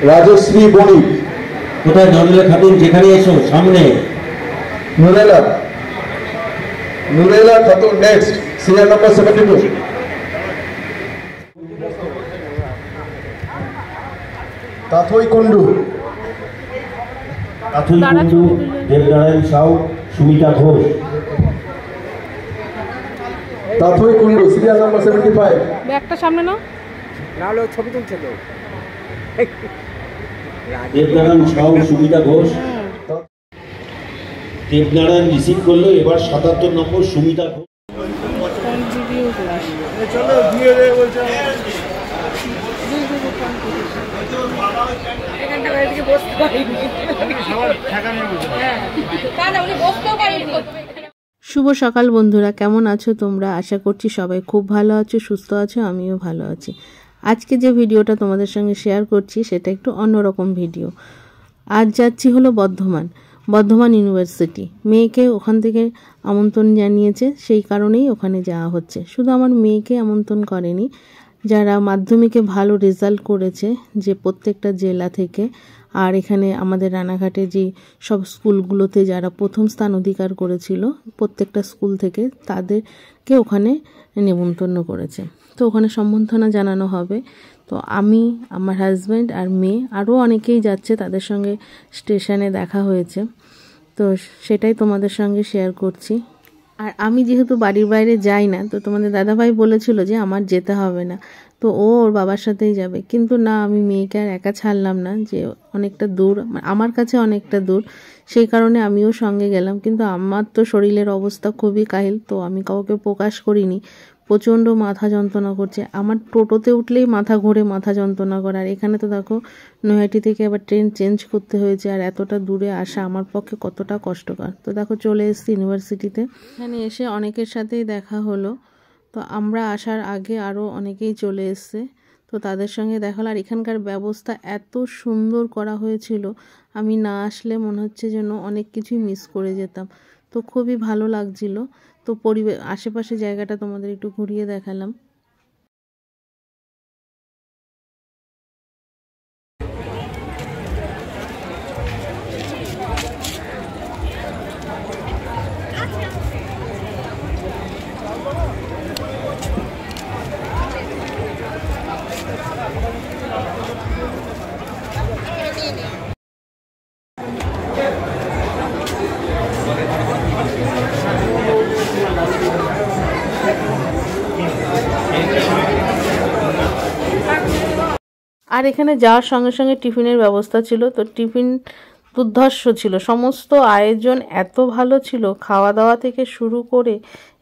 রাজশ্রী বণিক। কোথায় নরেলা খাতুন? যেখানে এসো সামনে। Nurela Khatun next, serial number 72। Tathai Kundu. Debnarayan Sau, Sumita Ghosh. Tathai Kundu, serial number 75। ব্যাগটা সামনে নাও, নাহলে ছবি তুলছে তো। দেবনারায়ণ সাউ, সুমিতা ঘোষ। দেবনারায়ণ রিসিভ করলো, এবার 77 নম্বর সুমিতা ঘোষ। চলো দিয়ে দে বলছে। শুভ সকাল বন্ধুরা, কেমন আছো তোমরা? আশা করছি সবাই খুব ভালো আছো, সুস্থ আছো, আমিও ভালো আছি। আজকে যে ভিডিওটা তোমাদের সঙ্গে শেয়ার করছি সেটা একটু অন্যরকম ভিডিও। আজ যাচ্ছি হলো বর্ধমান ইউনিভার্সিটি। মেয়েকে ওখান থেকে আমন্ত্রণ জানিয়েছে, সেই কারণেই ওখানে যাওয়া হচ্ছে। শুধু আমার মেয়েকে আমন্ত্রণ করেনি, যারা মাধ্যমিকে ভালো রেজাল্ট করেছে যে প্রত্যেকটা জেলা থেকে, আর এখানে আমাদের রানাঘাটে যে সব স্কুলগুলোতে যারা প্রথম স্থান অধিকার করেছিল প্রত্যেকটা স্কুল থেকে, তাদেরকে ওখানে নেমন্তন্ন করেছে। তো ওখানে সম্বর্ধনা জানানো হবে। তো আমি, আমার হাজব্যান্ড আর মেয়ে, আরও অনেকেই যাচ্ছে, তাদের সঙ্গে স্টেশনে দেখা হয়েছে। তো সেটাই তোমাদের সঙ্গে শেয়ার করছি। আর আমি যেহেতু বাড়ির বাইরে যাই না, তো তোমাদের দাদাভাই বলেছিল যে আমার যেতে হবে না, তো ও ওর বাবার সাথেই যাবে। কিন্তু না, আমি মেয়েকে আর একা ছাড়লাম না, যে অনেকটা দূর, আমার কাছে অনেকটা দূর, সেই কারণে আমিও সঙ্গে গেলাম। কিন্তু আমার তো শরীরের অবস্থা খুবই কাহিল, তো আমি কাউকে প্রকাশ করিনি। প্রচণ্ড মাথা যন্ত্রণা করছে আমার, টোটোতে উঠলেই মাথা ঘোরে, মাথা যন্ত্রণা করে। আর এখানে তো দেখো নৈহাটি থেকে আবার ট্রেন চেঞ্জ করতে হয়েছে, আর এতটা দূরে আসা আমার পক্ষে কতটা কষ্টকর। তো দেখো চলে এসেছি ইউনিভার্সিটিতে। এখানে এসে অনেকের সাথেই দেখা হলো। তো আমরা আসার আগে আরও অনেকেই চলে এসছে, তো তাদের সঙ্গে দেখা হলো। আর এখানকার ব্যবস্থা এত সুন্দর করা হয়েছিল, আমি না আসলে মনে হচ্ছে যেন অনেক কিছুই মিস করে যেতাম। তো খুবই ভালো লাগছিল। তো আশেপাশে জায়গাটা তোমাদের একটু ঘুরিয়ে দেখালাম। আর এখানে যাওয়ার সঙ্গে সঙ্গে টিফিনের ব্যবস্থা ছিল। তো টিফিন দুর্ধর্ষ ছিল, সমস্ত আয়োজন এত ভালো ছিল, খাওয়া দাওয়া থেকে শুরু করে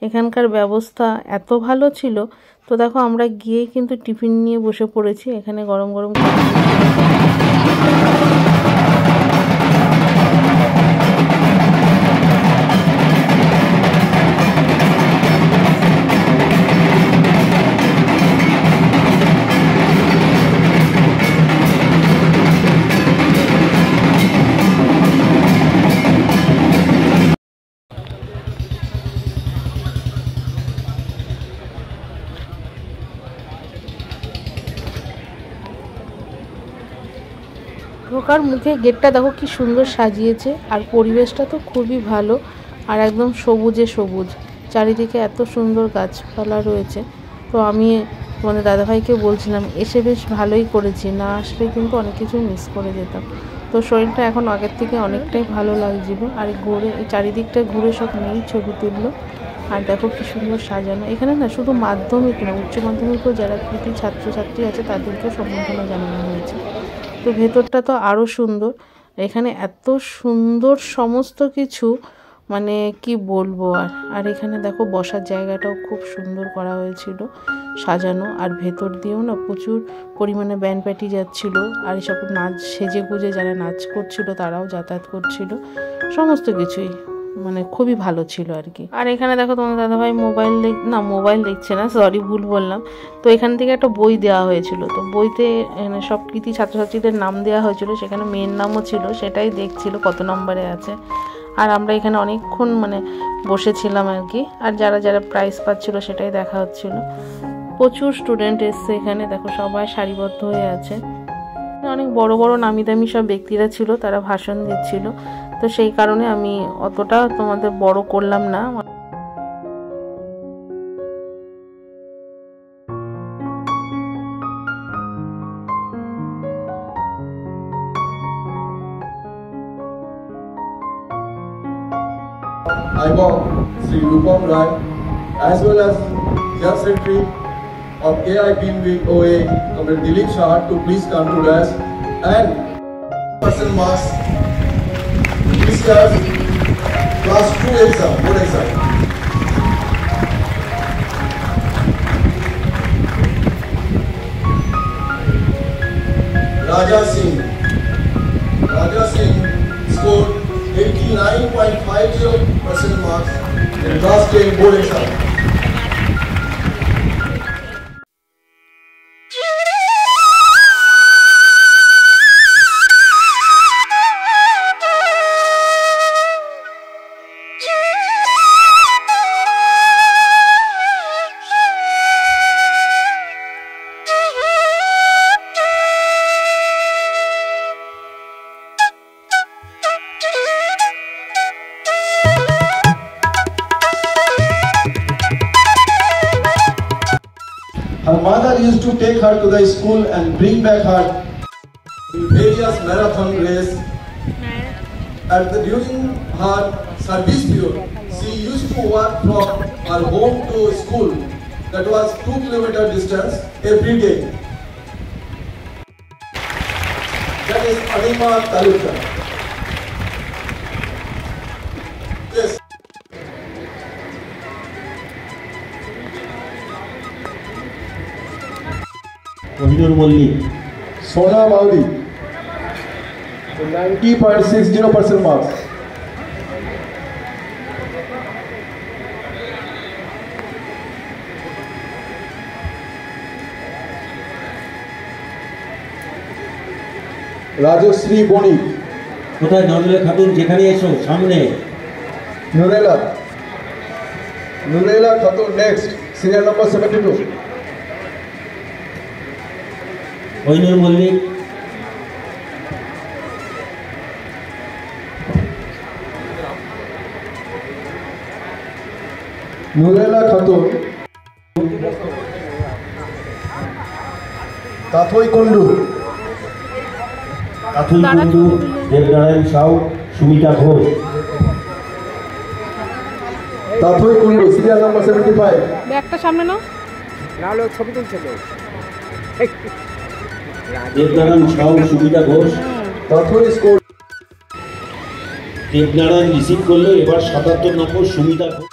এখানকার ব্যবস্থা এত ভালো ছিল। তো দেখো আমরা গিয়ে কিন্তু টিফিন নিয়ে বসে পড়েছি। এখানে গরম গরম ঢোকার মুখে গেটটা দেখো কি সুন্দর সাজিয়েছে, আর পরিবেশটা তো খুবই ভালো, আর একদম সবুজে সবুজ, চারিদিকে এত সুন্দর গাছপালা রয়েছে। তো আমি তোমাদের দাদাভাইকে বলছিলাম এসে বেশ ভালোই করেছি, না আসলে কিন্তু অনেক কিছু মিস করে যেতাম। তো শরীরটা এখন আগের থেকে অনেকটাই ভালো লাগছিল। আর এই চারিদিকটা ঘুরে সব মেয়েই ছবি তুললো। আর দেখো কি সুন্দর সাজানো। এখানে না শুধু মাধ্যমিক না, উচ্চ মাধ্যমিকও যারা কৃতি ছাত্রছাত্রী আছে তাদেরকেও সম্বর্ধনা জানানো হয়েছে। তো ভেতরটা তো আরও সুন্দর, এখানে এত সুন্দর সমস্ত কিছু, মানে কি বলবো। আর এখানে দেখো বসার জায়গাটাও খুব সুন্দর করা হয়েছিল, সাজানো। আর ভেতর দিয়েও না প্রচুর পরিমাণে ব্যান্ড পার্টি যাচ্ছিল, আর এসব নাচ সেজে গুজে যারা নাচ করছিল তারাও যাতায়াত করছিল, সমস্ত কিছুই মানে খুবই ভালো ছিল আর কি। আর এখানে দেখো তোমার দাদাভাই মোবাইল দেখছে না, সরি ভুল বললাম। তো এখান থেকে একটা বই দেওয়া হয়েছিল, তো বইতে সব কৃতি ছাত্রছাত্রীদের নাম দেওয়া হয়েছিল, সেখানে মেয়ের নামও ছিল, সেটাই দেখছিল কত নম্বরে আছে। আর আমরা এখানে অনেকক্ষণ বসেছিলাম আর কি। আর যারা যারা প্রাইজ পাচ্ছিল সেটাই দেখা হচ্ছিল। প্রচুর স্টুডেন্ট এসছে এখানে, দেখো সবাই সারিবদ্ধ হয়ে আছে। অনেক বড় বড় নামি দামি সব ব্যক্তিরা ছিল, তারা ভাষণ দিচ্ছিল, তো সেই কারণে আমি অতটা তোমাদের বড় করলাম না। I want Sri Rupam Rai as well as General Secretary of AIBOA, Comrade Dilip Shah, to please come to us and person marks discuss class 2 exam, board exam. Raja Singh scored 89.50% marks in class 10 board exam. Her mother used to take her to the school and bring back her in various marathon race. During her service period, she used to walk from her home to school, that was 2 kilometer distance every day. That is Anima Talukar. Yes. Kohinoor Mallick, Sona Maudi, 90.60% marks. Rajashree Bonik, কোথায় নজরুল খাতুন, যেখানে এসো সামনে। Nurela Khatun next, serial number 72. Kohinoor Mallick, Nurela Khatun, Tathoi Kundu, কাথুই Kundu, Debnarayan Sau, Sumita Ghosh. Tathoi Kundu, serial number 75. ব্যাগটা সামনে নাও। নাহলে ও ছবি তুলছে তো। Debnarayan Sau, Sumita Ghosh. Tathoi scored Debnarayan receive করলো, এবার ৭৭ নম্বর সুমিতা ঘোষ।